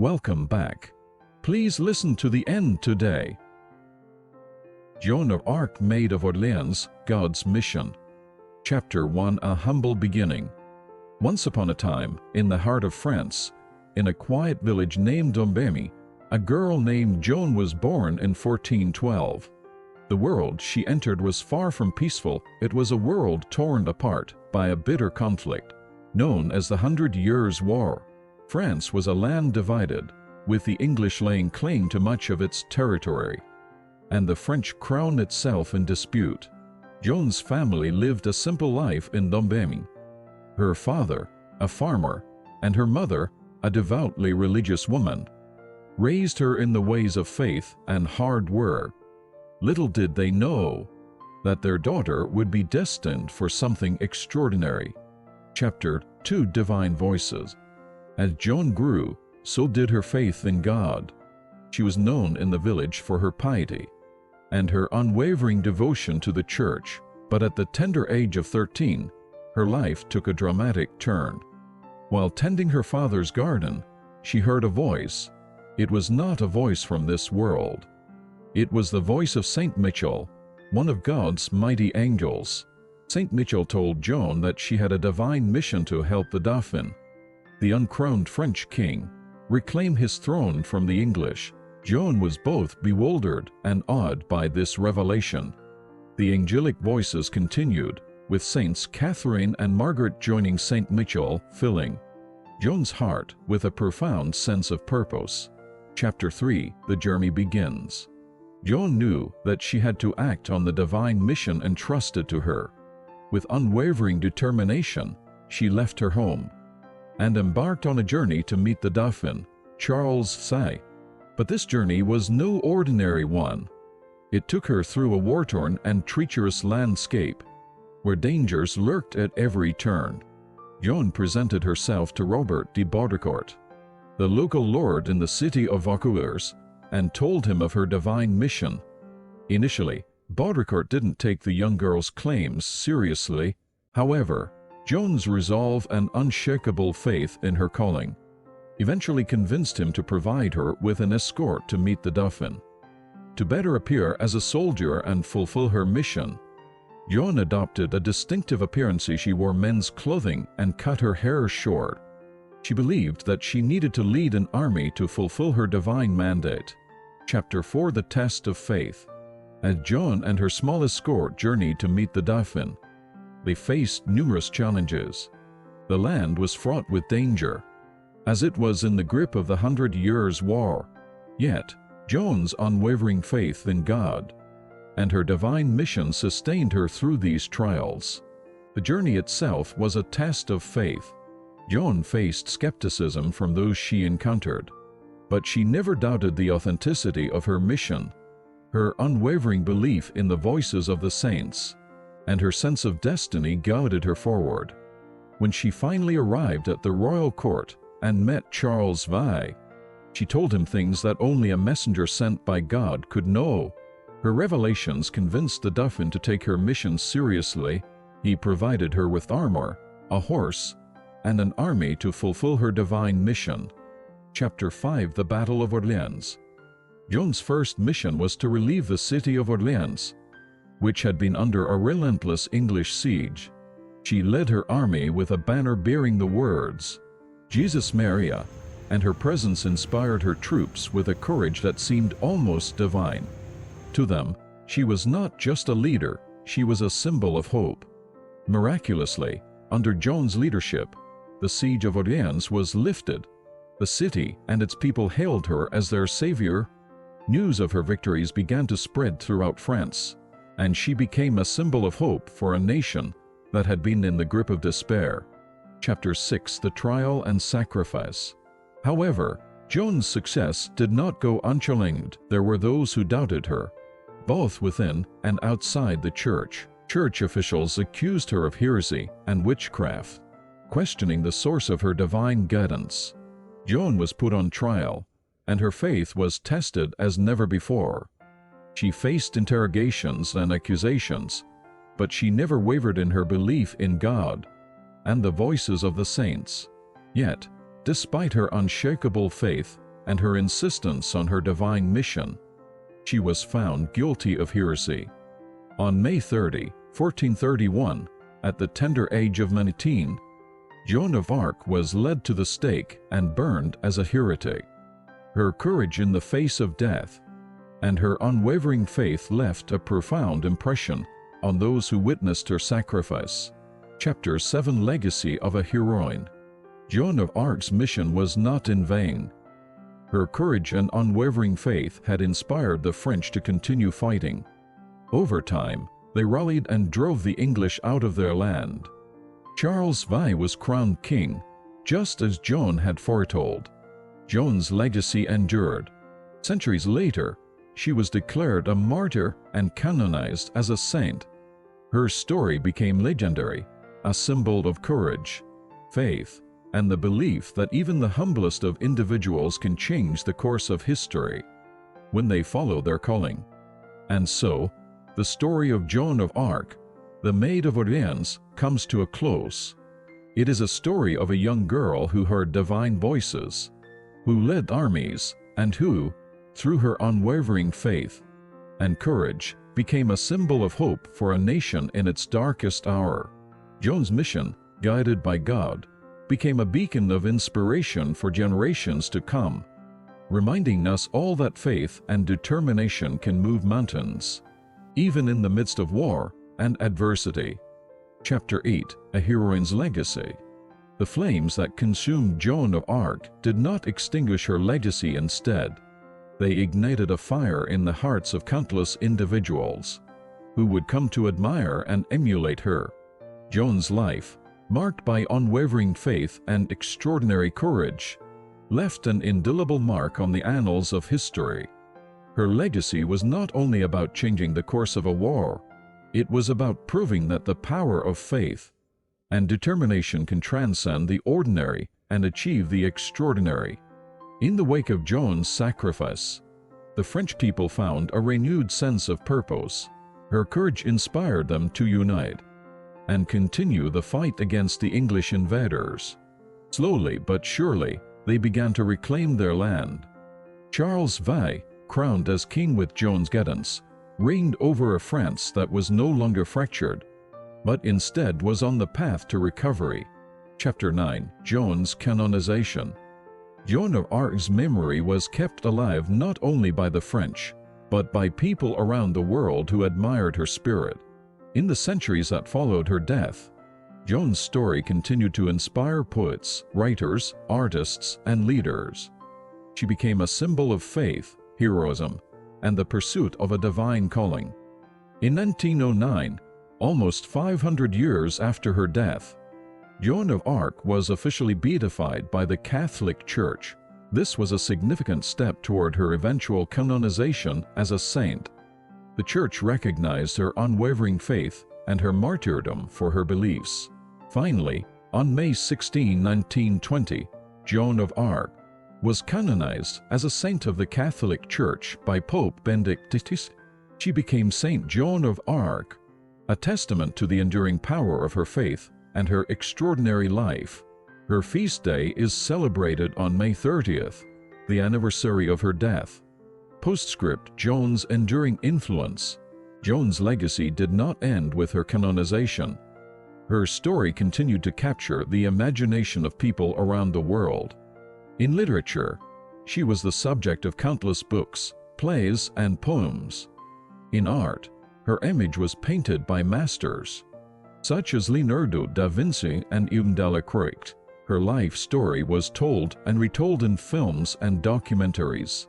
Welcome back. Please listen to the end today. Joan of Arc, Maid of Orléans, God's Mission. Chapter 1, A Humble Beginning. Once upon a time, in the heart of France, in a quiet village named Dombery, a girl named Joan was born in 1412. The world she entered was far from peaceful. It was a world torn apart by a bitter conflict, known as the 100 Years' War. France was a land divided, with the English laying claim to much of its territory, and the French crown itself in dispute. Joan's family lived a simple life in Dombery. Her father, a farmer, and her mother, a devoutly religious woman, raised her in the ways of faith and hard work. Little did they know that their daughter would be destined for something extraordinary. Chapter 2, Divine Voices. As Joan grew, so did her faith in God. She was known in the village for her piety and her unwavering devotion to the church, but at the tender age of 13, her life took a dramatic turn. While tending her father's garden, she heard a voice. It was not a voice from this world. It was the voice of Saint Michael, one of God's mighty angels. Saint Michael told Joan that she had a divine mission to help the Dauphin, the uncrowned French king, reclaim his throne from the English. Joan was both bewildered and awed by this revelation. The angelic voices continued, with Saints Catherine and Margaret joining Saint Michael, filling Joan's heart with a profound sense of purpose. Chapter 3, The Journey Begins. Joan knew that she had to act on the divine mission entrusted to her. With unwavering determination, she left her home and embarked on a journey to meet the Dauphin, Charles VI. But this journey was no ordinary one. It took her through a war-torn and treacherous landscape, where dangers lurked at every turn. Joan presented herself to Robert de Baudricourt, the local lord in the city of Vaucouleurs, and told him of her divine mission. Initially, Baudricourt didn't take the young girl's claims seriously. However, Joan's resolve and unshakable faith in her calling eventually convinced him to provide her with an escort to meet the Dauphin. To better appear as a soldier and fulfill her mission, Joan adopted a distinctive appearance. She wore men's clothing and cut her hair short. She believed that she needed to lead an army to fulfill her divine mandate. Chapter 4, The Test of Faith. As Joan and her small escort journeyed to meet the Dauphin, they faced numerous challenges. The land was fraught with danger, as it was in the grip of the 100 Years' War. Yet, Joan's unwavering faith in God and her divine mission sustained her through these trials. The journey itself was a test of faith. Joan faced skepticism from those she encountered, but she never doubted the authenticity of her mission. Her unwavering belief in the voices of the saints and her sense of destiny guided her forward. When she finally arrived at the royal court and met Charles VI, she told him things that only a messenger sent by God could know. Her revelations convinced the Dauphin to take her mission seriously. He provided her with armor, a horse, and an army to fulfill her divine mission. Chapter 5, The Battle of Orléans. Joan's first mission was to relieve the city of Orléans, which had been under a relentless English siege. She led her army with a banner bearing the words, Jesus Maria, and her presence inspired her troops with a courage that seemed almost divine. To them, she was not just a leader, she was a symbol of hope. Miraculously, under Joan's leadership, the siege of Orléans was lifted. The city and its people hailed her as their savior. News of her victories began to spread throughout France, and she became a symbol of hope for a nation that had been in the grip of despair. Chapter 6, The Trial and Sacrifice. However, Joan's success did not go unchallenged. There were those who doubted her, both within and outside the church. Church officials accused her of heresy and witchcraft, questioning the source of her divine guidance. Joan was put on trial, and her faith was tested as never before. She faced interrogations and accusations, but she never wavered in her belief in God and the voices of the saints. Yet, despite her unshakable faith, and her insistence on her divine mission. She was found guilty of heresy. On May 30, 1431, at the tender age of 19, Joan of Arc was led to the stake and burned as a heretic. Her courage in the face of death and her unwavering faith left a profound impression on those who witnessed her sacrifice. Chapter 7: Legacy of a Heroine. Joan of Arc's mission was not in vain. Her courage and unwavering faith had inspired the French to continue fighting. Over time, they rallied and drove the English out of their land. Charles V was crowned king, just as Joan had foretold. Joan's legacy endured. Centuries later, she was declared a martyr and canonized as a saint. Her story became legendary, a symbol of courage, faith, and the belief that even the humblest of individuals can change the course of history when they follow their calling. And so, the story of Joan of Arc, the Maid of Orléans, comes to a close. It is a story of a young girl who heard divine voices, who led armies, and who, through her unwavering faith and courage, became a symbol of hope for a nation in its darkest hour. Joan's mission, guided by God, became a beacon of inspiration for generations to come, reminding us all that faith and determination can move mountains, even in the midst of war and adversity. Chapter 8: A Heroine's Legacy. The flames that consumed Joan of Arc did not extinguish her legacy. Instead, they ignited a fire in the hearts of countless individuals who would come to admire and emulate her. Joan's life, marked by unwavering faith and extraordinary courage, left an indelible mark on the annals of history. Her legacy was not only about changing the course of a war, it was about proving that the power of faith and determination can transcend the ordinary and achieve the extraordinary. In the wake of Joan's sacrifice, the French people found a renewed sense of purpose. Her courage inspired them to unite and continue the fight against the English invaders. Slowly but surely, they began to reclaim their land. Charles V, crowned as king with Joan's guidance, reigned over a France that was no longer fractured, but instead was on the path to recovery. Chapter 9: Joan's Canonization. Joan of Arc's memory was kept alive not only by the French, but by people around the world who admired her spirit. In the centuries that followed her death, Joan's story continued to inspire poets, writers, artists, and leaders. She became a symbol of faith, heroism, and the pursuit of a divine calling. In 1909, almost 500 years after her death, Joan of Arc was officially beatified by the Catholic Church. This was a significant step toward her eventual canonization as a saint. The Church recognized her unwavering faith and her martyrdom for her beliefs. Finally, on May 16, 1920, Joan of Arc was canonized as a saint of the Catholic Church by Pope Benedict. She became Saint Joan of Arc, a testament to the enduring power of her faith and her extraordinary life. Her feast day is celebrated on May 30th, the anniversary of her death. Postscript: Joan's enduring influence. Joan's legacy did not end with her canonization. Her story continued to capture the imagination of people around the world. In literature, she was the subject of countless books, plays, and poems. In art, her image was painted by masters such as Leonardo da Vinci and Hugues Delacroix. Her life story was told and retold in films and documentaries.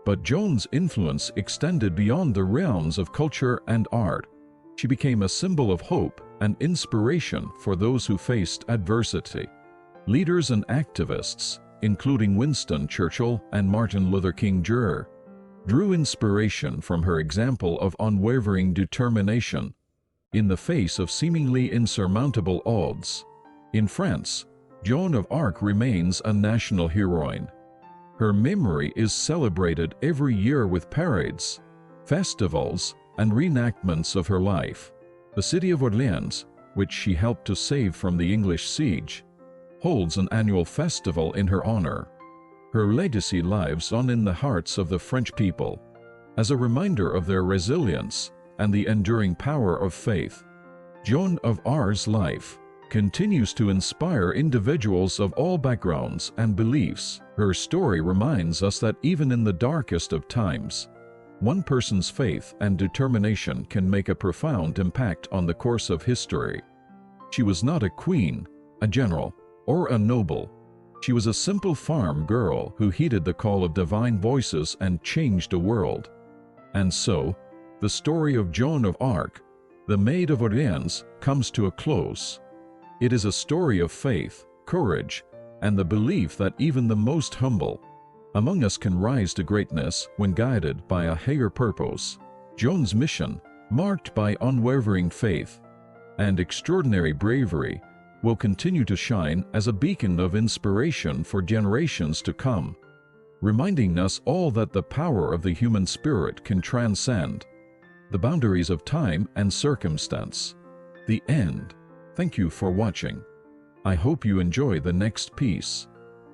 But Joan's influence extended beyond the realms of culture and art. She became a symbol of hope and inspiration for those who faced adversity. Leaders and activists, including Winston Churchill and Martin Luther King Jr., drew inspiration from her example of unwavering determination in the face of seemingly insurmountable odds. In France, Joan of Arc remains a national heroine. Her memory is celebrated every year with parades, festivals, and reenactments of her life. The city of Orléans, which she helped to save from the English siege, holds an annual festival in her honor. Her legacy lives on in the hearts of the French people, as a reminder of their resilience and the enduring power of faith. Joan of Arc's life continues to inspire individuals of all backgrounds and beliefs. Her story reminds us that even in the darkest of times, one person's faith and determination can make a profound impact on the course of history. She was not a queen, a general, or a noble. She was a simple farm girl who heeded the call of divine voices and changed the world. And so, the story of Joan of Arc, the Maid of Orléans, comes to a close. It is a story of faith, courage, and the belief that even the most humble among us can rise to greatness when guided by a higher purpose. Joan's mission, marked by unwavering faith and extraordinary bravery, will continue to shine as a beacon of inspiration for generations to come, reminding us all that the power of the human spirit can transcend the boundaries of time and circumstance. The end. Thank you for watching. I hope you enjoy the next piece.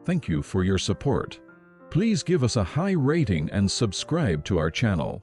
Thank you for your support. Please give us a high rating and subscribe to our channel.